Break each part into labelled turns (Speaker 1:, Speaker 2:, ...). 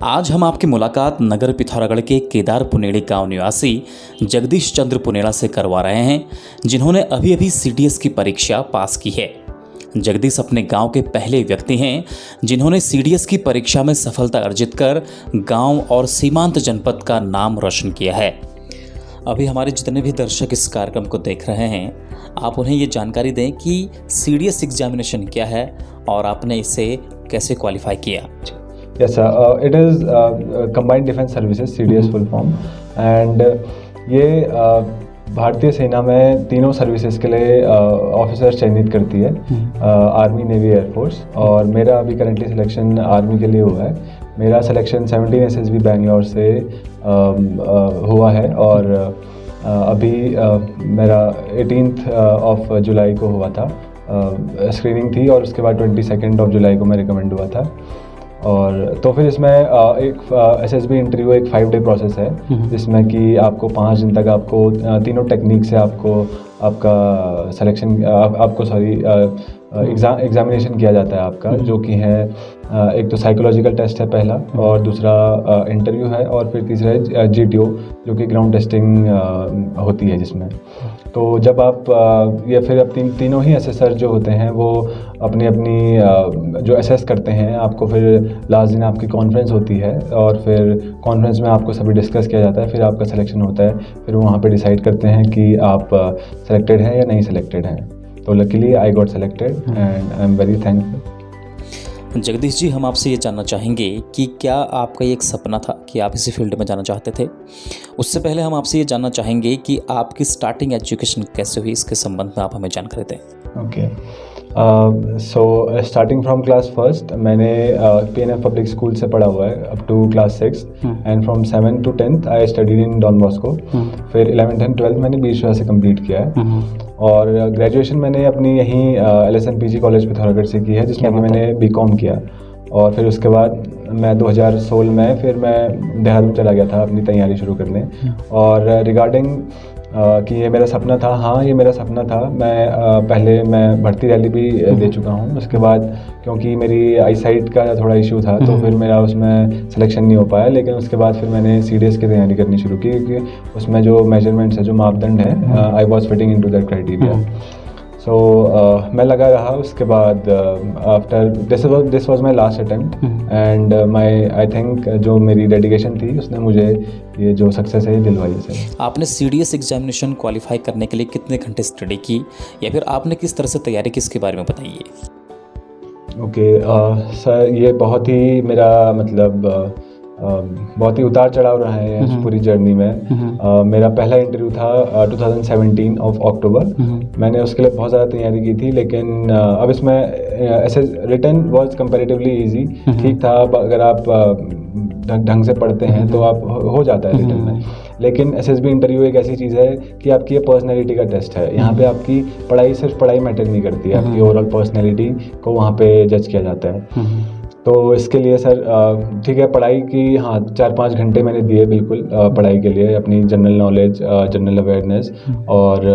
Speaker 1: आज हम आपकी मुलाकात नगर पिथौरागढ़ के केदार पुनेड़ी गांव निवासी जगदीश चंद्र पुनेड़ा से करवा रहे हैं, जिन्होंने अभी अभी सीडीएस की परीक्षा पास की है। जगदीश अपने गांव के पहले व्यक्ति हैं जिन्होंने सीडीएस की परीक्षा में सफलता अर्जित कर गांव और सीमांत जनपद का नाम रोशन किया है। अभी हमारे जितने भी दर्शक इस कार्यक्रम को देख रहे हैं, आप उन्हें ये जानकारी दें कि सीडीएस एग्जामिनेशन क्या है और आपने इसे कैसे क्वालिफाई किया।
Speaker 2: Yes, sir. It is Combined Defense Services CDS full form and ये भारतीय सेना में तीनों सर्विसेज के लिए ऑफिसर चयनित करती है, आर्मी, नेवी, एयरफोर्स। और मेरा अभी करंटली सिलेक्शन आर्मी के लिए हुआ है। मेरा सिलेक्शन 17 SSB बैंगलोर से हुआ है और अभी मेरा 18 ऑफ जुलाई को हुआ था, स्क्रीनिंग थी और उसके बाद 22 ऑफ जुलाई को मैं रिकमेंड हुआ था। और तो फिर इसमें एक SSB इंटरव्यू एक 5 डे प्रोसेस है, जिसमें कि आपको 5 दिन तक आपको तीनों टेक्निक से आपका सिलेक्शन एग्जामिनेशन किया जाता है आपका, जो कि है एक तो साइकोलॉजिकल टेस्ट है पहला, और दूसरा इंटरव्यू है, और फिर तीसरा है GTO, जो कि ग्राउंड टेस्टिंग होती है जिसमें। तो जब आप ये फिर अब तीनों ही असेसर जो होते हैं वो अपनी जो असेस करते हैं आपको, फिर लास्ट दिन आपकी कॉन्फ्रेंस होती है और फिर कॉन्फ्रेंस में आपको सभी डिस्कस किया जाता है, फिर आपका सिलेक्शन होता है। फिर वहाँ पे डिसाइड करते हैं कि आप सेलेक्टेड हैं या नहीं सेलेक्टेड हैं। तो luckily I got selected and I am very thankful.
Speaker 1: Jagdish ji, हम आपसे ये जानना चाहेंगे कि क्या आपका ये एक सपना था कि आप इसी फील्ड में जाना चाहते थे? उससे पहले हम आपसे ये जानना चाहेंगे कि आपकी स्टार्टिंग एजुकेशन कैसे हुई, इसके संबंध में आप हमें जानकारी दें।
Speaker 2: Okay, so starting from class first मैंने PNF पब्लिक स्कूल से पढ़ा हुआ है up to class 6 and from 7 to 10th I studied in Don Bosco. फिर 11th and 12th मैंने बीच से कंप्लीट किया है और ग्रेजुएशन मैंने अपनी यहीं LSM PG कॉलेज पिथौरागढ़ से की है, जिसमें मैंने BCom किया। और फिर उसके बाद मैं 2016 में फिर मैं देहरादून चला गया था अपनी तैयारी शुरू करने। और रिगार्डिंग कि ये मेरा सपना था, हाँ ये मेरा सपना था। पहले मैं भर्ती रैली भी दे चुका हूँ। उसके बाद क्योंकि मेरी आई साइट का थोड़ा इशू था तो फिर मेरा उसमें सिलेक्शन नहीं हो पाया, लेकिन उसके बाद फिर मैंने CDS की तैयारी करनी शुरू की, क्योंकि उसमें जो मेजरमेंट्स है, जो मापदंड है, I was fitting into that criteria. So मैं लगा रहा। उसके बाद after this was my last attempt and I think जो मेरी डेडिकेशन थी उसने मुझे ये जो सक्सेस है दिलवाई है।
Speaker 1: आपने CDS एग्जामिनेशन क्वालिफाई करने के लिए कितने घंटे स्टडी की, या फिर आपने किस तरह से तैयारी की, इसके बारे में बताइए।
Speaker 2: ओके सर, ये बहुत ही मेरा बहुत ही उतार चढ़ाव रहा है इस पूरी जर्नी में। मेरा पहला इंटरव्यू था 2017 ऑफ अक्टूबर। मैंने उसके लिए बहुत ज़्यादा तैयारी की थी, लेकिन अब इसमें ऐसे रिटन वाज कंपैरेटिवली इजी, ठीक था। अगर आप ढंग से पढ़ते हैं तो आप हो जाता है रिटन में। लेकिन SSB इंटरव्यू एक ऐसी चीज़ है कि आपकी ये पर्सनैलिटी का टेस्ट है। यहाँ पे आपकी पढ़ाई, सिर्फ पढ़ाई मैटर नहीं करती है, आपकी ओवरऑल पर्सनैलिटी को वहाँ पे जज किया जाता है। तो इसके लिए सर ठीक है, पढ़ाई की हाँ 4-5 घंटे मैंने दिए बिल्कुल पढ़ाई के लिए, अपनी जनरल नॉलेज, जनरल अवेयरनेस और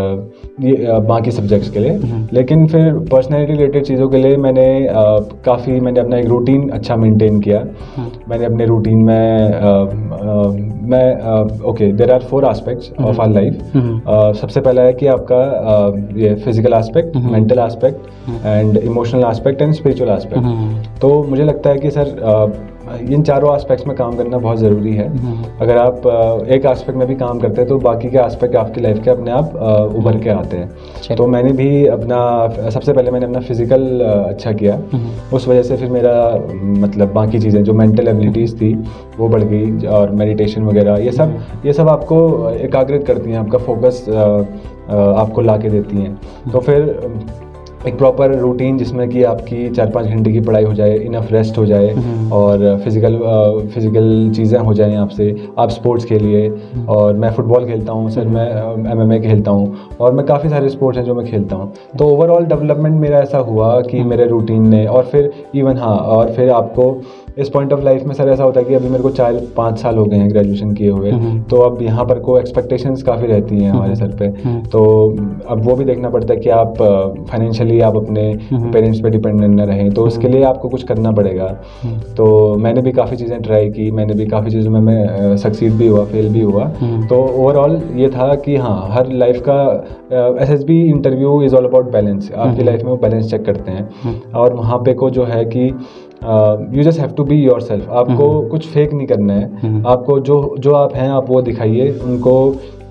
Speaker 2: ये बाकी सब्जेक्ट्स के लिए। लेकिन फिर पर्सनैलिटी रिलेटेड चीज़ों के लिए मैंने अपना एक रूटीन अच्छा मेंटेन किया। मैंने अपने रूटीन में okay, there are 4 aspects of our life. सबसे पहला है कि आपका ये physical aspect, mental aspect and emotional aspect and spiritual aspect. तो मुझे लगता है कि सर इन चारों एस्पेक्ट्स में काम करना बहुत ज़रूरी है। अगर आप एक एस्पेक्ट में भी काम करते हैं तो बाकी के एस्पेक्ट आपकी लाइफ के अपने आप उभर के आते हैं। तो मैंने भी सबसे पहले मैंने अपना फिजिकल अच्छा किया। उस वजह से फिर मेरा बाकी चीज़ें जो मेंटल एबिलिटीज़ थी वो बढ़ गई, और मेडिटेशन वगैरह ये सब आपको एकाग्रित करती हैं, आपका फोकस आपको ला के देती हैं। तो फिर एक प्रॉपर रूटीन जिसमें कि आपकी 4-5 घंटे की पढ़ाई हो जाए, इनफ रेस्ट हो जाए और फिजिकल चीज़ें हो जाएं आपसे, आप स्पोर्ट्स खेलिए। और मैं फुटबॉल खेलता हूँ सर, मैं MMA खेलता हूँ, और मैं काफ़ी सारे स्पोर्ट्स हैं जो मैं खेलता हूँ। तो ओवरऑल डेवलपमेंट मेरा ऐसा हुआ कि मेरे रूटीन ने, और फिर इवन और फिर आपको इस पॉइंट ऑफ लाइफ में सर ऐसा होता है कि अभी मेरे को 4-5 साल हो गए हैं ग्रेजुएशन किए हुए, तो अब यहाँ पर को एक्सपेक्टेशंस काफ़ी रहती हैं हमारे सर पे, तो अब वो भी देखना पड़ता है कि आप फाइनेंशियली आप अपने पेरेंट्स पे डिपेंडेंट न रहें, तो उसके लिए आपको कुछ करना पड़ेगा। तो मैंने भी काफ़ी चीज़ें ट्राई की, मैंने भी काफ़ी चीज़ों में मैं सक्सीड भी हुआ, फेल भी हुआ। तो ओवरऑल ये था कि हाँ, हर लाइफ का SSB interview is all about balance. आपकी लाइफ में वो बैलेंस चेक करते हैं, और वहाँ पे को जो है कि you just have to be yourself. आपको कुछ फेक नहीं करना है, आपको जो आप हैं आप वो दिखाइए उनको।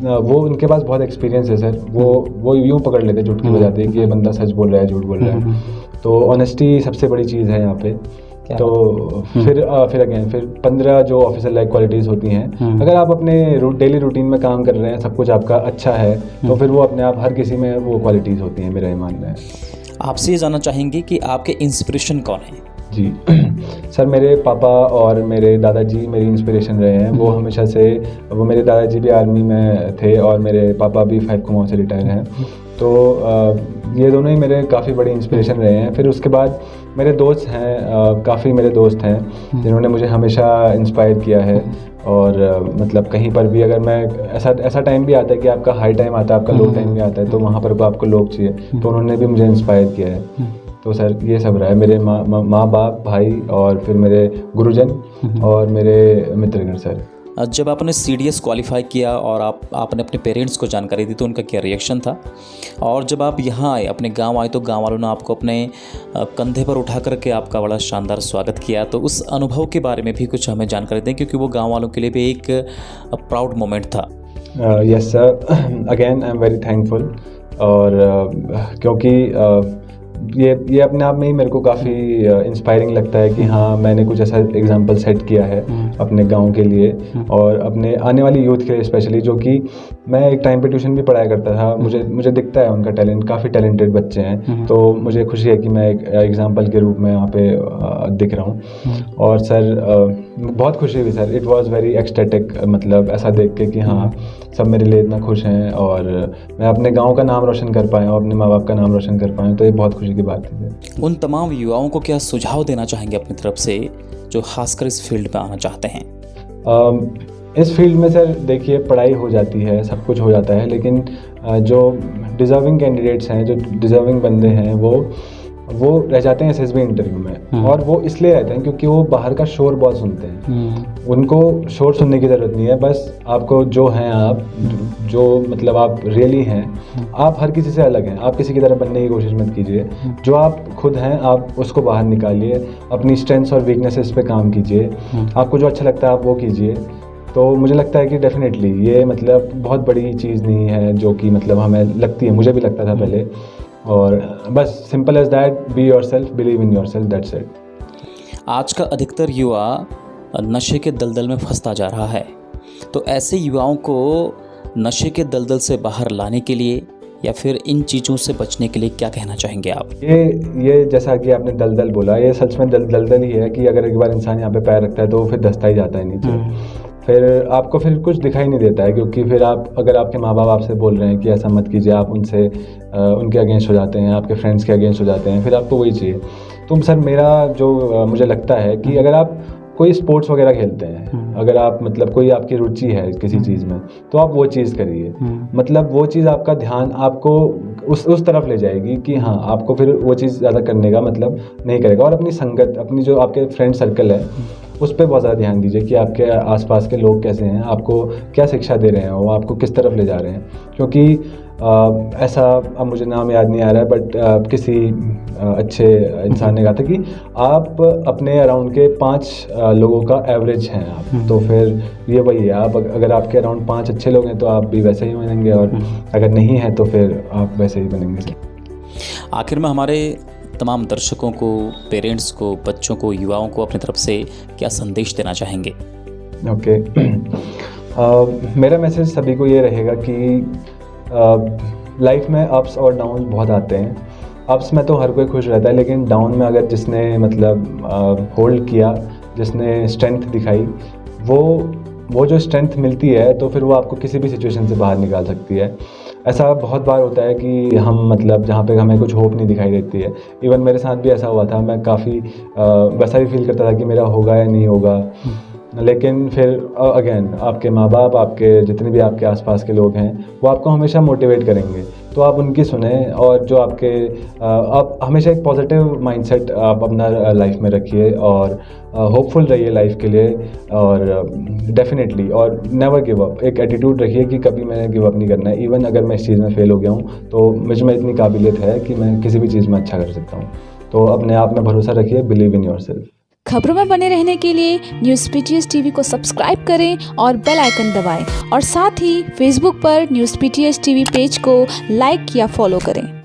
Speaker 2: वो उनके पास बहुत एक्सपीरियंस है सर, वो यूँ पकड़ लेते, चुटकी बजाते हैं कि ये बंदा सच बोल रहा है झूठ बोल रहा है। तो ऑनेस्टी सबसे बड़ी चीज़ है यहाँ पे। तो फिर 15 जो ऑफिसर लाइक क्वालिटीज़ होती हैं, अगर आप अपने डेली रूटीन में काम कर रहे हैं, सब कुछ आपका अच्छा है, तो फिर वो अपने आप हर किसी में वो क्वालिटीज़ होती हैं, मेरा ये मानना है।
Speaker 1: आपसे ये जानना चाहेंगे कि आपके इंस्पिरेशन कौन हैं?
Speaker 2: जी सर, मेरे पापा और मेरे दादाजी मेरी इंस्पिरेशन रहे हैं। वो हमेशा से, वो मेरे दादाजी भी आर्मी में थे और मेरे पापा भी 5 कुमाऊँ से रिटायर हैं, तो ये दोनों ही मेरे काफ़ी बड़े इंस्पिरेशन रहे हैं। फिर उसके बाद मेरे दोस्त हैं, काफ़ी मेरे दोस्त हैं जिन्होंने मुझे हमेशा इंस्पायर किया है। और मतलब कहीं पर भी अगर मैं ऐसा टाइम भी आता है कि आपका हाई टाइम आता है, आपका लो टाइम भी आता है, तो वहाँ पर आपको लोग चाहिए, तो उन्होंने भी मुझे इंस्पायर किया है। तो सर ये सब रहा है, मेरे माँ बाप, भाई, और फिर मेरे गुरुजन और मेरे मित्रगण सर।
Speaker 1: जब आपने CDS क्वालिफाई किया और आपने अपने पेरेंट्स को जानकारी दी, तो उनका क्या रिएक्शन था? और जब आप यहाँ आए, अपने गांव आए, तो गांव वालों ने आपको अपने कंधे पर उठा करके आपका बड़ा शानदार स्वागत किया, तो उस अनुभव के बारे में भी कुछ हमें जानकारी दें, क्योंकि वो गांव वालों के लिए भी एक प्राउड मोमेंट था।
Speaker 2: Yes sir, again I am very thankful. और क्योंकि ये अपने आप में ही मेरे को काफ़ी इंस्पायरिंग लगता है कि हाँ, मैंने कुछ ऐसा एग्जांपल सेट किया है अपने गांव के लिए और अपने आने वाली यूथ के लिए स्पेशली, जो कि मैं एक टाइम पे ट्यूशन भी पढ़ाया करता था। मुझे दिखता है उनका टैलेंट, काफ़ी टैलेंटेड बच्चे हैं, तो मुझे खुशी है कि मैं एक एग्जाम्पल के रूप में यहाँ पे दिख रहा हूँ। और सर बहुत खुशी हुई sir, it was very ecstatic, मतलब ऐसा देख के कि हाँ, सब मेरे लिए इतना खुश हैं और मैं अपने गांव का नाम रोशन कर पाया हूँ, अपने माँ बाप का नाम रोशन कर पाया हूँ, तो ये बहुत खुशी की बात है।
Speaker 1: उन तमाम युवाओं को क्या सुझाव देना चाहेंगे अपनी तरफ से, जो खासकर इस फील्ड में आना चाहते हैं?
Speaker 2: इस फील्ड में सर देखिए, पढ़ाई हो जाती है, सब कुछ हो जाता है, लेकिन जो डिज़र्विंग कैंडिडेट्स हैं, जो डिज़र्विंग बंदे हैं, वो रह जाते हैं SSB इंटरव्यू में। और वो इसलिए रहते हैं क्योंकि वो बाहर का शोर बहुत सुनते हैं। उनको शोर सुनने की ज़रूरत नहीं है, बस आपको जो हैं आप, जो मतलब आप रियली हैं, आप हर किसी से अलग हैं, आप किसी की तरह बनने की कोशिश मत कीजिए। जो आप खुद हैं आप उसको बाहर निकालिए, अपनी स्ट्रेंथ्स और वीकनेसेस पे काम कीजिए, आपको जो अच्छा लगता है आप वो कीजिए। तो मुझे लगता है कि डेफिनेटली ये मतलब बहुत बड़ी चीज़ नहीं है, जो कि मतलब हमें लगती है, मुझे भी लगता था पहले। और बस simple as that, be yourself, believe in yourself, that's it.
Speaker 1: आज का अधिकतर युवा नशे के दलदल में फंसता जा रहा है, तो ऐसे युवाओं को नशे के दलदल से बाहर लाने के लिए या फिर इन चीज़ों से बचने के लिए क्या कहना चाहेंगे आप?
Speaker 2: ये जैसा कि आपने दलदल बोला, ये सच में दलदल ही है कि अगर एक बार इंसान यहाँ पे पैर रखता है तो फिर धंसता ही जाता है नीचे। फिर आपको फिर कुछ दिखाई नहीं देता है, क्योंकि फिर अगर आपके माँ बाप आपसे बोल रहे हैं कि ऐसा मत कीजिए, आप उनके अगेंस्ट हो जाते हैं, आपके फ्रेंड्स के अगेंस्ट हो जाते हैं, फिर आपको वही चाहिए। तो सर मेरा जो मुझे लगता है कि अगर आप कोई स्पोर्ट्स वगैरह खेलते हैं, अगर आप मतलब कोई आपकी रुचि है किसी चीज़ में, तो आप वो चीज़ करिए। मतलब वो चीज़ आपका ध्यान आपको उस तरफ ले जाएगी कि हाँ, आपको फिर वो चीज़ ज़्यादा करने का मतलब नहीं करेगा। और अपनी संगत, अपनी जो आपके फ्रेंड सर्कल है, उस पर बहुत ज़्यादा ध्यान दीजिए कि आपके आसपास के लोग कैसे हैं, आपको क्या शिक्षा दे रहे हैं, वो आपको किस तरफ ले जा रहे हैं। क्योंकि ऐसा, अब मुझे नाम याद नहीं आ रहा है, बट किसी अच्छे इंसान ने कहा था कि आप अपने अराउंड के 5 लोगों का एवरेज हैं आप। तो फिर ये वही है, आप अगर आपके अराउंड 5 अच्छे लोग हैं तो आप भी वैसे ही बनेंगे, और अगर नहीं है तो फिर आप वैसे ही बनेंगे।
Speaker 1: आखिर में हमारे तमाम दर्शकों को, पेरेंट्स को, बच्चों को, युवाओं को अपनी तरफ से क्या संदेश देना चाहेंगे?
Speaker 2: ओके, मेरा मैसेज सभी को ये रहेगा कि लाइफ में अप्स और डाउन बहुत आते हैं। अप्स में तो हर कोई खुश रहता है, लेकिन डाउन में अगर जिसने मतलब होल्ड किया, जिसने स्ट्रेंथ दिखाई, वो जो स्ट्रेंथ मिलती है तो फिर वो आपको किसी भी सिचुएशन से बाहर निकाल सकती है। ऐसा बहुत बार होता है कि हम मतलब जहाँ पे हमें कुछ होप नहीं दिखाई देती है। इवन मेरे साथ भी ऐसा हुआ था, मैं काफ़ी वैसा भी फील करता था कि मेरा होगा या नहीं होगा। लेकिन फिर अगेन आपके माँ बाप, आपके जितने भी आपके आसपास के लोग हैं, वो आपको हमेशा मोटिवेट करेंगे, तो आप उनकी सुने। और जो आपके आप हमेशा एक पॉजिटिव माइंडसेट आप अपना लाइफ में रखिए और होपफुल रहिए लाइफ के लिए। और डेफिनेटली और नेवर गिव अप, एक एटीट्यूड रखिए कि कभी मैंने गिव अप नहीं करना है। इवन अगर मैं इस चीज़ में फेल हो गया हूँ तो मुझ में इतनी काबिलियत है कि मैं किसी भी चीज़ में अच्छा कर सकता हूँ। तो अपने आप में भरोसा रखिए, बिलीव इन योरसेल्फ।
Speaker 3: खबरों में बने रहने के लिए न्यूज़ पीटीएस टीवी को सब्सक्राइब करें और बेल आइकन दबाएं, और साथ ही फेसबुक पर न्यूज़ पीटीएस टीवी पेज को लाइक या फॉलो करें।